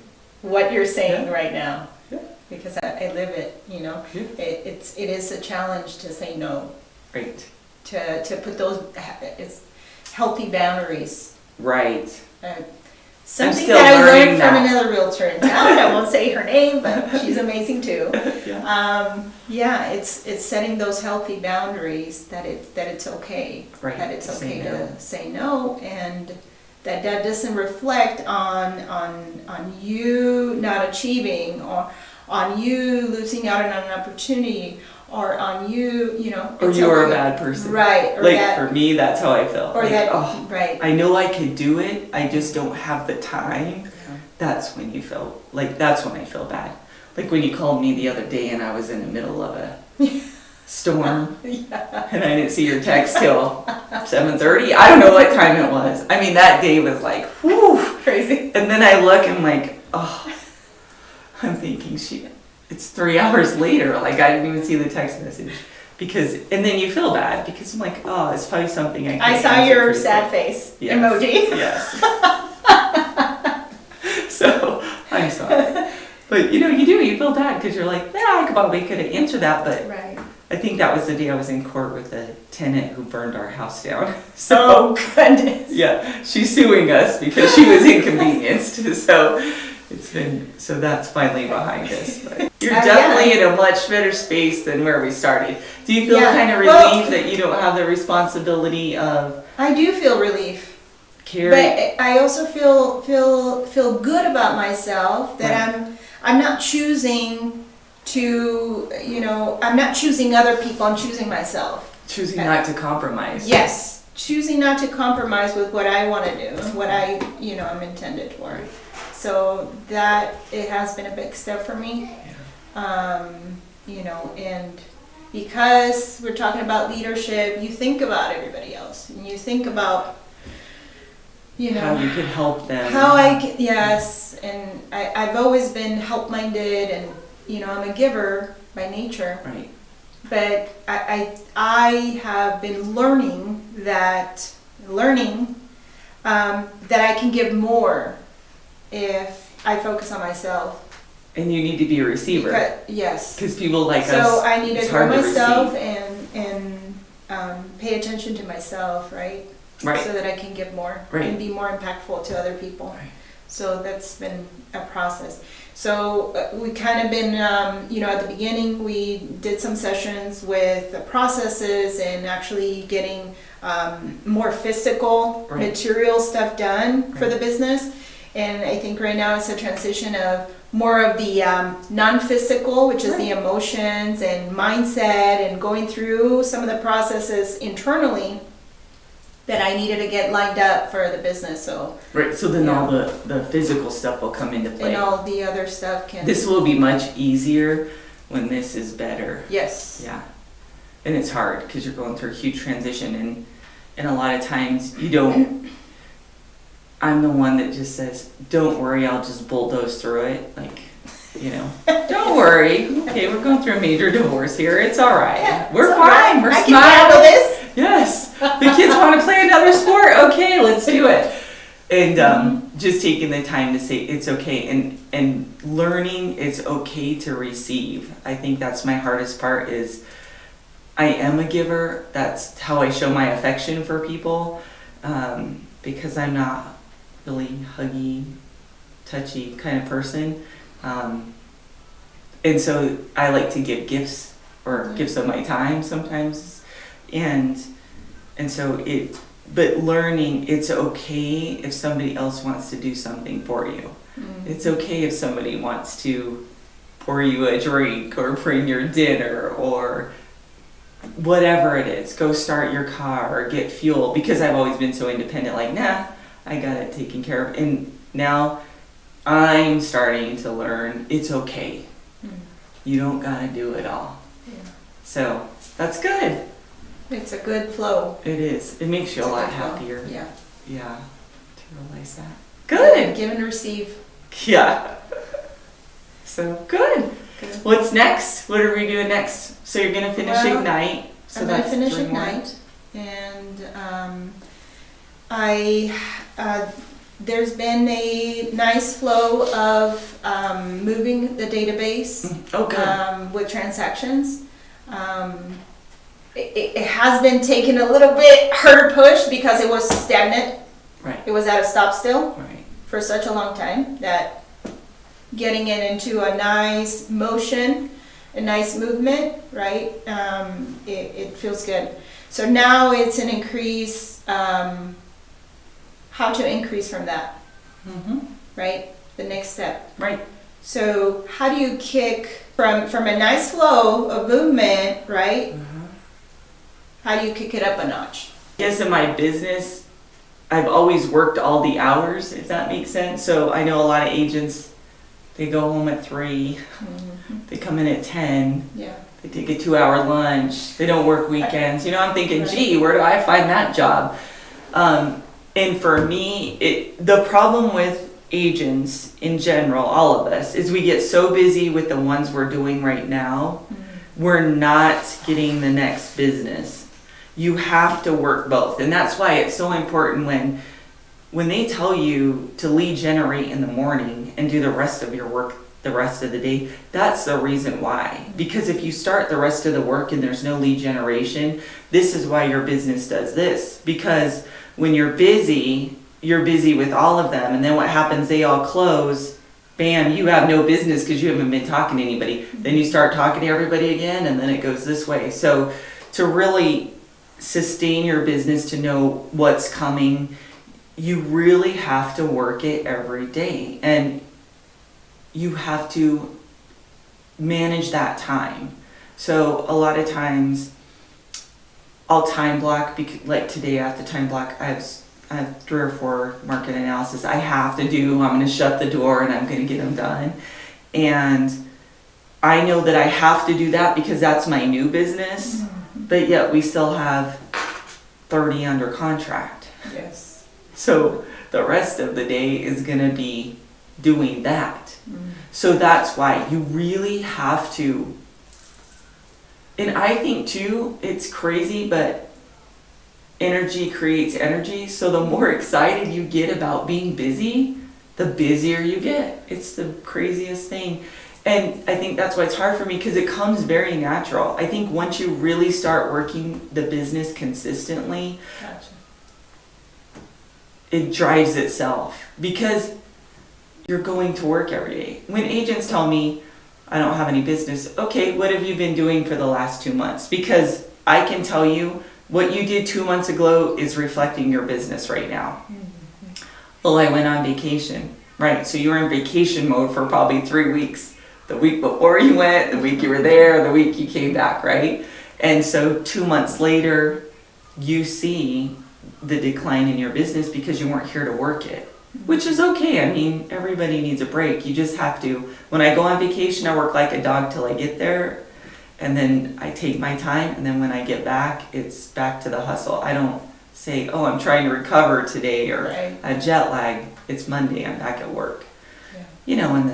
what you're saying right now, because I live it. It is a challenge to say no. Right. To put those healthy boundaries. Right. Something that I learned from another realtor in town. I won't say her name, but she's amazing too. It's setting those healthy boundaries that it's okay. Right. That it's okay to say no, and that doesn't reflect on you not achieving, or on you losing out on an opportunity, or on you, or you're a bad person. Right. Or like for me, that's how I felt. Or I know I could do it, I just don't have the time. Yeah. That's when that's when I feel bad. Like when you called me the other day and I was in the middle of a storm and I didn't see your text till 7:30. I don't know what time it was. I mean, that day was like, whew. Crazy. And then I look and like, I'm thinking, it's 3 hours later, like I didn't even see the text message. And then you feel bad because I'm like, it's probably something I can't. I saw your sad face emoji. Yes. So, I'm sorry. But you feel bad because you're like, I probably could have answered that, but I think that was the day I was in court with the tenant who burned our house down. So, goodness. Yeah, she's suing us because she was inconvenienced. So that's finally behind us. But you're definitely in a much better space than where we started. Do you feel kind of relieved that you don't have the responsibility of? I do feel relief. But I also feel good about myself that I'm not choosing to, I'm not choosing other people, I'm choosing myself. Choosing not to compromise. Yes. Choosing not to compromise with what I want to do and what I'm intended for. So that it has been a big step for me, and because we're talking about leadership, you think about everybody else, and you think about, how you could help them. And I've always been help-minded, and I'm a giver by nature. Right. But I have been learning that I can give more if I focus on myself. And you need to be a receiver. Yes. Because people like us. So I need to grow myself and pay attention to myself, right? Right. So that I can give more and be more impactful to other people. Right. So that's been a process. So we kind of been, at the beginning, we did some sessions with the processes and actually getting more physical Right. material stuff done for Right. the business. And I think right now it's a transition of more of the non-physical, which is the emotions and mindset and going through some of the processes internally that I needed to get lined up for the business. So Right, so then all the physical stuff will come into play. and all the other stuff can. This will be much easier when this is better. Yes. Yeah. And it's hard because you're going through a huge transition and a lot of times you don't, I'm the one that just says, don't worry, I'll just bulldoze through it. Like, don't worry. Okay, we're going through a major divorce here. It's all right. Yeah, we're it's all fine. right. We're I smiling. can handle this. Yes. The kids want to play another sport. Okay, let's do it. And just taking the time to say it's okay and learning it's okay to receive. I think that's my hardest part is I am a giver. That's how I show my affection for people because I'm not really huggy, touchy kind of person. And so I like to give gifts or gifts of my time sometimes. And so but learning it's okay if somebody else wants to do something for you. It's okay if somebody wants to pour you a drink or bring your dinner or whatever it is. Go start your car or get fuel because I've always been so independent, like, nah, I got it taken care of. And now I'm starting to learn it's okay. You don't gotta do it all. Yeah. So that's good. It's a good flow. It is. It makes you It's a lot good flow. happier. Yeah. Yeah. To realize that. Good. Give and receive. Yeah. So good. Good. What's next? What are we doing next? So you're gonna finish Well, Ignite. So I'm gonna that's finish 3 more. Ignite, and there's been a nice flow of moving the database Oh, good. with transactions. It has been taking a little bit harder push because it was stagnant. Right. It was at a stop still Right. for such a long time that getting it into a nice motion, a nice movement, right? It feels good. So now it's an increase, how to increase from that, right? The next step. Right. So how do you kick from a nice flow of movement, right? How do you kick it up a notch? Yes, in my business, I've always worked all the hours, if that makes sense. So I know a lot of agents, they go home at 3, they come in at 10, Yeah. they take a 2-hour lunch, they don't work weekends. I'm thinking, gee, where do I find that job? And for me, the problem with agents in general, all of us, is we get so busy with the ones we're doing right now, we're not getting the next business. You have to work both. And that's why it's so important when they tell you to lead generate in the morning and do the rest of your work the rest of the day, that's the reason why. Because if you start the rest of the work and there's no lead generation, this is why your business does this. Because when you're busy with all of them, and then what happens, they all close, bam, you have no business because you haven't been talking to anybody. Then you start talking to everybody again, and then it goes this way. So to really sustain your business, to know what's coming, you really have to work it every day. And you have to manage that time. So a lot of times I'll time block, like today I have to time block. I have 3 or 4 market analysis I have to do. I'm going to shut the door and I'm going to get them done. And I know that I have to do that because that's my new business, but yet we still have 30 under contract. Yes. So the rest of the day is going to be doing that. So that's why you really have to. And I think too, it's crazy, but energy creates energy. So the more excited you get about being busy, the busier you get. It's the craziest thing. And I think that's why it's hard for me, because it comes very natural. I think once you really start working the business consistently, Gotcha. it drives itself. Because you're going to work every day. When agents tell me I don't have any business, okay, what have you been doing for the last 2 months? Because I can tell you what you did 2 months ago is reflecting your business right now. Well, I went on vacation, right? So you were in vacation mode for probably 3 weeks. The week before you went, the week you were there, the week you came back, right? And so 2 months later, you see the decline in your business because you weren't here to work it, which is okay. I mean, everybody needs a break. You just have to. When I go on vacation, I work like a dog till I get there, and then I take my time, and then when I get back, it's back to the hustle. I don't say, oh, I'm trying to recover today, or Right. a jet lag. It's Monday, I'm back at work. Yeah. You know, and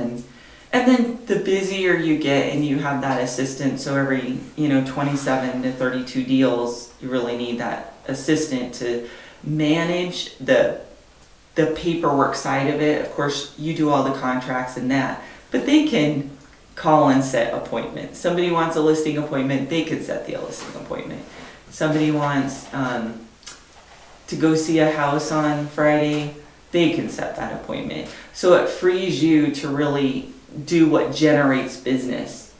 then the busier you get and you have that assistant, so every, 27 to 32 deals, you really need that assistant to manage the paperwork side of it. Of course, you do all the contracts and that, but they can call and set appointments. Somebody wants a listing appointment, they could set the listing appointment. Somebody wants to go see a house on Friday, they can set that appointment. So it frees you to really do what generates business.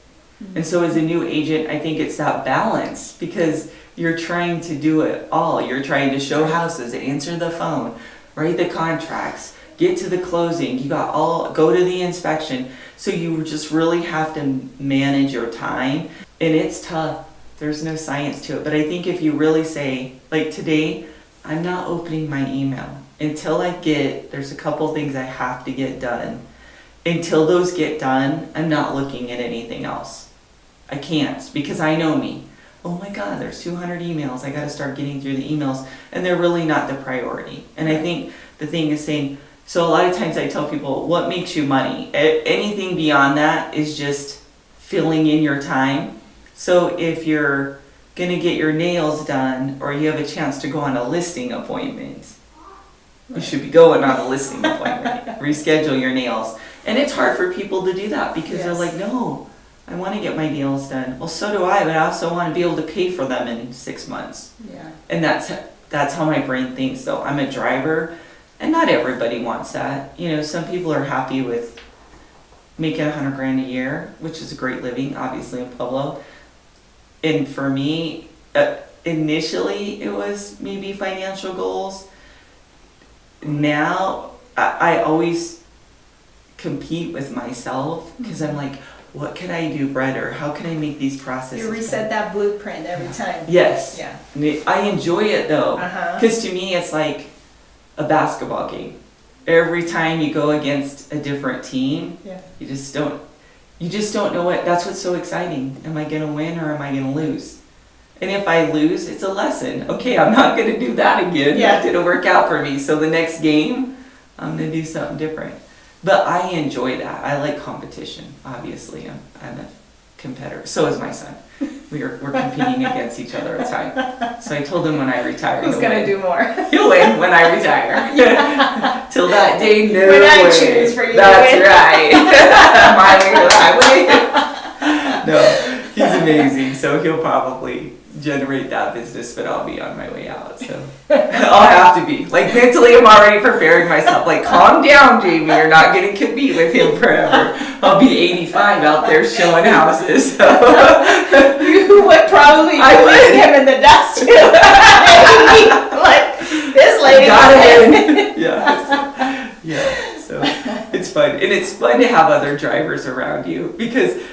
And so as a new agent, I think it's that balance, because you're trying to do it all. You're trying to show houses, answer the phone, write the contracts, get to the closing, go to the inspection. So you just really have to manage your time, and it's tough. There's no science to it. But I think if you really say, like today, I'm not opening my email until there's a couple things I have to get done. Until those get done, I'm not looking at anything else. I can't, because I know me. Oh my God, there's 200 emails. I got to start getting through the emails, and they're really not the priority. And I think the thing is saying, so a lot of times I tell people, what makes you money? Anything beyond that is just filling in your time. So if you're going to get your nails done, or you have a chance to go on a listing appointment, you should be going on a listing appointment. Reschedule your nails. And it's hard for people to do that, because they're like, no, I want to get my nails done. Well, so do I, but I also want to be able to pay for them in 6 months. Yeah. And that's how my brain thinks, though. I'm a driver, and not everybody wants that. Some people are happy with making $100,000 a year, which is a great living, obviously, in Pueblo. And for me, initially it was maybe financial goals. Now I always compete with myself, because I'm like, what can I do better? How can I make these processes You reset that blueprint every time. Yes. Yeah. I enjoy it though, because to me it's like a basketball game. Every time you go against a different team, you just don't know what. That's what's so exciting. Am I gonna win or am I gonna lose? And if I lose, it's a lesson. Okay, I'm not gonna do that again. That didn't work out for me. So the next game, I'm gonna do something different. But I enjoy that. I like competition. Obviously, I'm a competitor. So is my son. We're competing against each other all the time. So I told him when I retire, who's gonna do more? He'll win when I retire. Till that day, no when I way. choose for you That's to win. right. My way, highway. No, he's amazing. So he'll probably generate that business, but I'll be on my way out. So I'll have to be. Like, mentally, I'm already preparing myself. Like, calm down, Jami. You're not going to compete with him forever. I'll be 85 out there showing houses. So. You would probably leave him in the dust too. Like, this lady got it. Yeah. So it's fun. And it's fun to have other drivers around you, because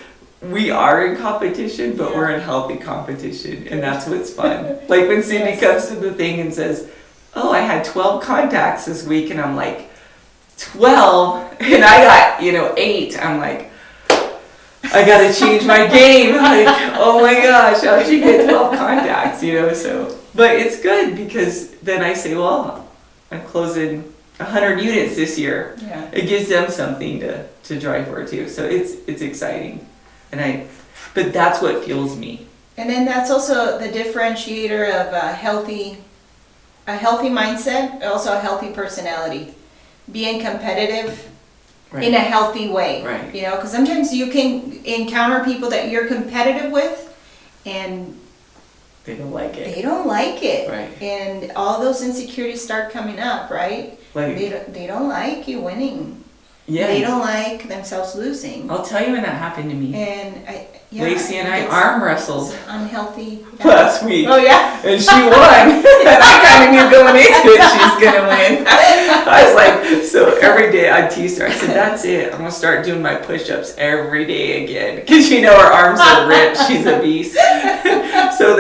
we are in competition, but we're in healthy competition, and that's what's fun. Like when Cindy comes to the thing and says, oh, I had 12 contacts this week, and I'm like, 12? And I got, 8. I'm like, I gotta change my game. Like, oh my gosh, how'd you get 12 contacts, so. But it's good, because then I say, well, I'm closing 100 units this year. Yeah. It gives them something to drive for too. So it's exciting. But that's what fuels me. And then that's also the differentiator of a healthy mindset, also a healthy personality. Being competitive in a healthy way. Right. Because sometimes you can encounter people that you're competitive with, and they don't like it. They don't like it. Right. And all those insecurities start coming up, right? Like, they don't like you winning. Yeah. They don't like themselves losing. I'll tell you when that happened to me. And Lacey and I it's arm wrestled unhealthy. last week. Oh yeah. And she won. And I kind of knew going into it she's going to win. I was like, so every day I teased her. I said, that's it. I'm going to start doing my push-ups every day again. Because her arms are ripped. She's a beast. So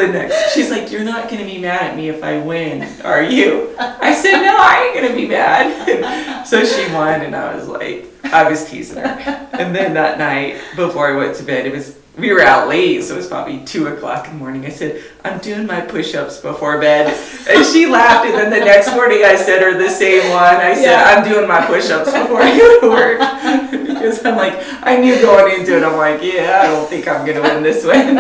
she's like, you're not going to be mad at me if I win, are you? I said, no, I ain't going to be mad. So she won, and I was teasing her. And then that night, before I went to bed, we were out late, so it was probably 2 o'clock in the morning. I said, I'm doing my push-ups before bed. And she laughed, and then the next morning I said her the same one. I said, I'm doing my push-ups before I go to work. Because I'm like, I knew going into it, I'm like, yeah, I don't think I'm going to win this one.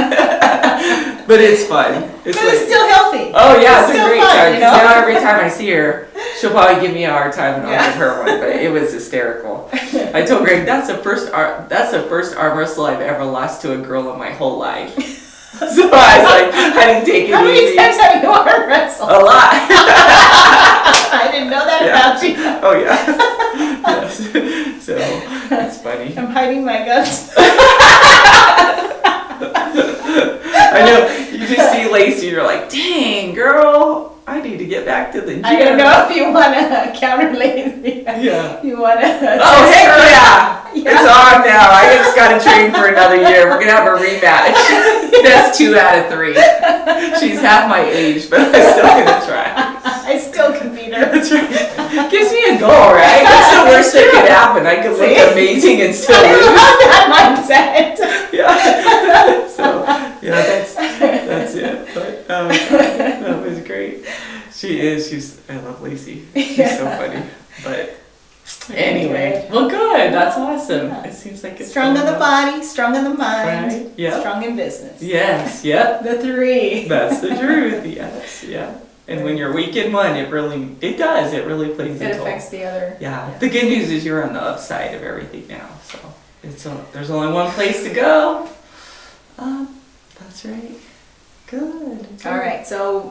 But it's fun. It's still healthy. Oh yeah, it's a great fun, time. Because now every time I see her, she'll probably give me a hard time, and I'll give her one. But it was hysterical. I told Greg that's the first arm wrestle I've ever lost to a girl in my whole life. So I was like, I didn't take it How many easy. times have you arm wrestled? A lot. I didn't know that about you. Oh yeah. Yes. So that's funny. I'm hiding my guts. I know. You just see Lacey, you're like, dang, girl, I need to get back to the gym. I don't know if you want to counter Lacey. Yeah. You want to. Oh, heck yeah. It's on now. I just got to train for another year. We're going to have a rematch. That's 2 out of 3. She's half my age, but I'm still going to try. I still can beat her. That's right. Gives me a goal, right? That's the worst that could happen. I could look amazing and still I lose. love that mindset. Yeah. So, yeah, that's it. But that was great. I love Lacey. She's so funny. But anyway, well, good. That's awesome. Yeah. It seems like it's Strong in going the well. body, strong in the mind, Right. Yeah. strong in business. Yes. Yep. The 3. That's the truth. Yes. Yeah. And when you're weak in one, it really plays It a toll. affects the other. Yeah. The good news is you're on the upside of everything now. So there's only one place to go. That's right. Good. All right, so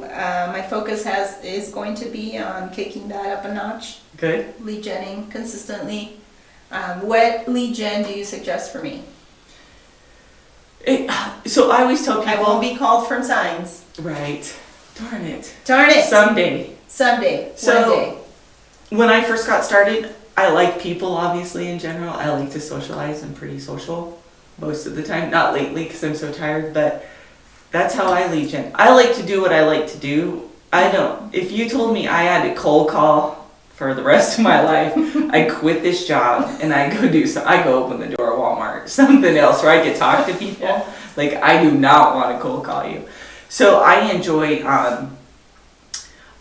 my focus is going to be on kicking that up a notch, Good. lead genning consistently. What lead gen do you suggest for me? So I always tell people. I won't be called from signs. Right. Darn it. Darn it. Someday. Someday. So- One day. When I first got started, I like people, obviously, in general. I like to socialize. I'm pretty social most of the time. Not lately because I'm so tired, but that's how I lead gen. I like to do what I like to do. If you told me I had to cold call for the rest of my life, I quit this job and I go open the door at Walmart, something else where I could talk to people. Yeah. Like, I do not want to cold call you. So I enjoy, I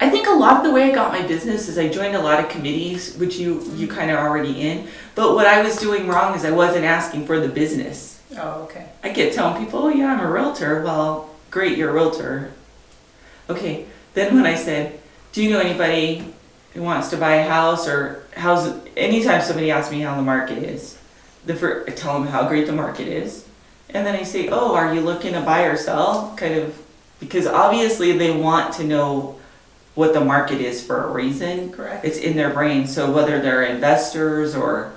think a lot of the way I got my business is I joined a lot of committees, which you kind of already in. But what I was doing wrong is I wasn't asking for the business. Oh, okay. I kept telling people, oh yeah, I'm a realtor. Well, great, you're a realtor. Okay, then when I said, do you know anybody who wants to buy a house or anytime somebody asks me how the market is, I tell them how great the market is. And then I say, oh, are you looking to buy or sell? Kind of, because obviously they want to know what the market is for a reason. Correct. It's in their brain. So whether they're investors or,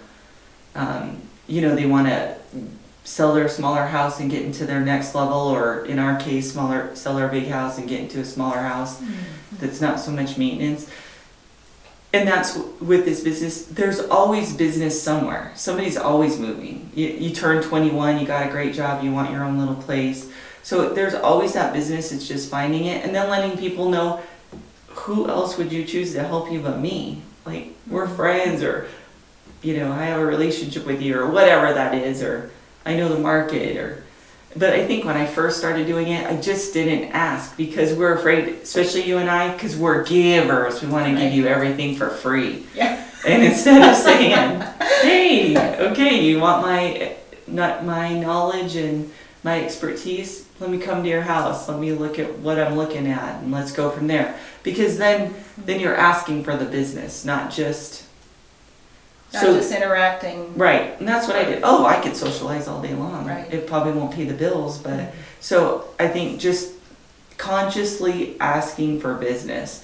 they want to sell their smaller house and get into their next level, or in our case, sell their big house and get into a smaller house that's not so much maintenance. And that's with this business, there's always business somewhere. Somebody's always moving. You turn 21, you got a great job, you want your own little place. So there's always that business, it's just finding it and then letting people know, who else would you choose to help you but me? Like, we're friends, or, I have a relationship with you, or whatever that is, or I know the market, but I think when I first started doing it, I just didn't ask because we're afraid, especially you and I, because we're givers. We want to give you everything for free. Yeah. And instead of saying, hey, okay, you want my knowledge and my expertise, let me come to your house. Let me look at what I'm looking at and let's go from there. Because then you're asking for the business, not just interacting. Right, and that's what I did. Oh, I could socialize all day long. Right. It probably won't pay the bills, but so I think just consciously asking for business.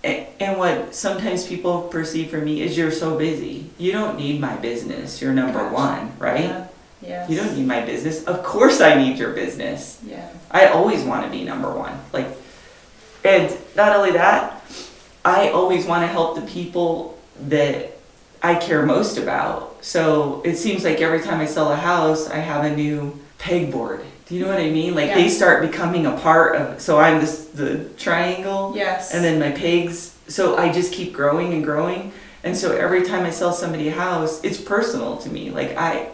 And what sometimes people perceive from me is you're so busy. You don't need my business. You're number Gotcha. one, right? Yeah. Yes. You don't need my business. Of course I need your business. Yeah. I always want to be number one. Like, and not only that, I always want to help the people that I care most about. So it seems like every time I sell a house, I have a new pegboard. Do you know what I mean? Like they start becoming a part of, so I'm the triangle. Yes. And then my pegs. So I just keep growing and growing. And so every time I sell somebody a house, it's personal to me. Like I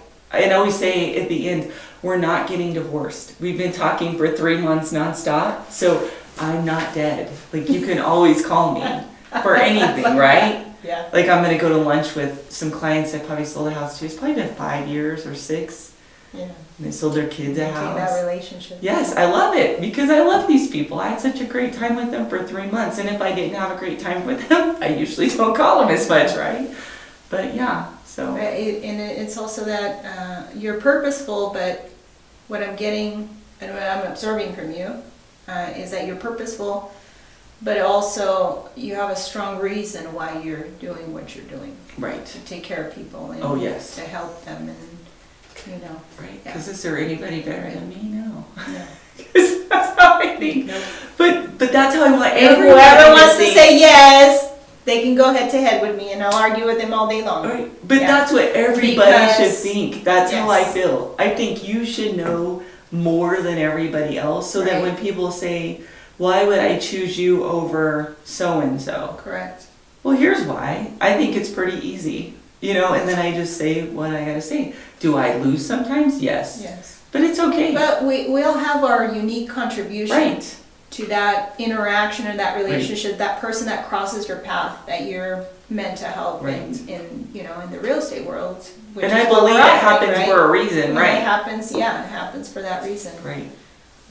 always say at the end, we're not getting divorced. We've been talking for 3 months nonstop. So I'm not dead. Like you can always call me for anything, right? Yeah. Like I'm going to go to lunch with some clients I probably sold a house to. It's probably been 5 years or 6. Yeah. And they sold their kids a Maintain house. that relationship. Yes, I love it because I love these people. I had such a great time with them for 3 months. And if I didn't have a great time with them, I usually don't call them as much, right? But yeah, so. And it's also that you're purposeful, but what I'm getting and what I'm absorbing from you is that you're purposeful, but also you have a strong reason why you're doing what you're doing. Right. To take care of people and Oh, yes. to help them and, you know. Right, because is there anybody better than me? No. Yeah. 'Cause that's how I think. Nope. But that's how I want And everyone whoever to wants to think. say yes, they can go head to head with me and I'll argue with them all day long. Right. But Yeah. that's what everybody should Because- think. That's how I Yes. feel. I think you should know more than everybody else so that Right. when people say, why would I choose you over so-and-so? Correct. Well, here's why. I think it's pretty easy. You know, and then I just say what I gotta say. Do I lose sometimes? Yes. Yes. But it's okay. But we all have our unique contribution Right. to that interaction or that relationship, that person that crosses your path that you're meant to help Right. in you know, in the real estate world. Which And is I what believe we're it offering, happens right? for a reason, And right? It happens, yeah, it happens for that reason. Right.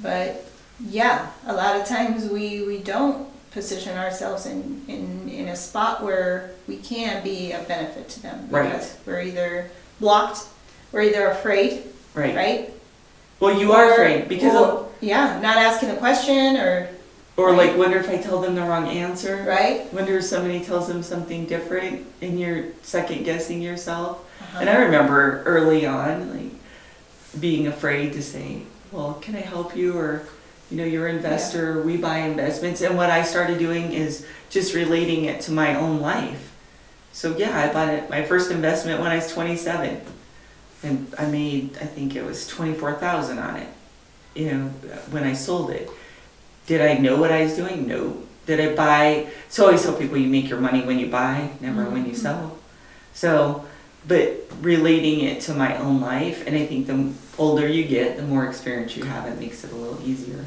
But yeah, a lot of times we don't position ourselves in a spot where we can be a benefit to them. Right. Because we're either blocked, we're either afraid, Right. right? Well, you are Or- afraid because of, yeah, not asking a question or like wonder if I tell them the wrong answer. right? Wonder if somebody tells them something different and you're second guessing yourself. Uh-huh. And I remember early on, like being afraid to say, well, can I help you? Or, you know, you're an investor, we buy investments. And what I started doing is just relating it to my own life. So yeah, I bought it, my first investment when I was 27. And I made, I think it was 24,000 on it, you know, when I sold it. Did I know what I was doing? No. Did I buy? So I always tell people you make your money when you buy, never when you sell. So, but relating it to my own life, and I think the older you get, the more experience you have, it makes it a little easier.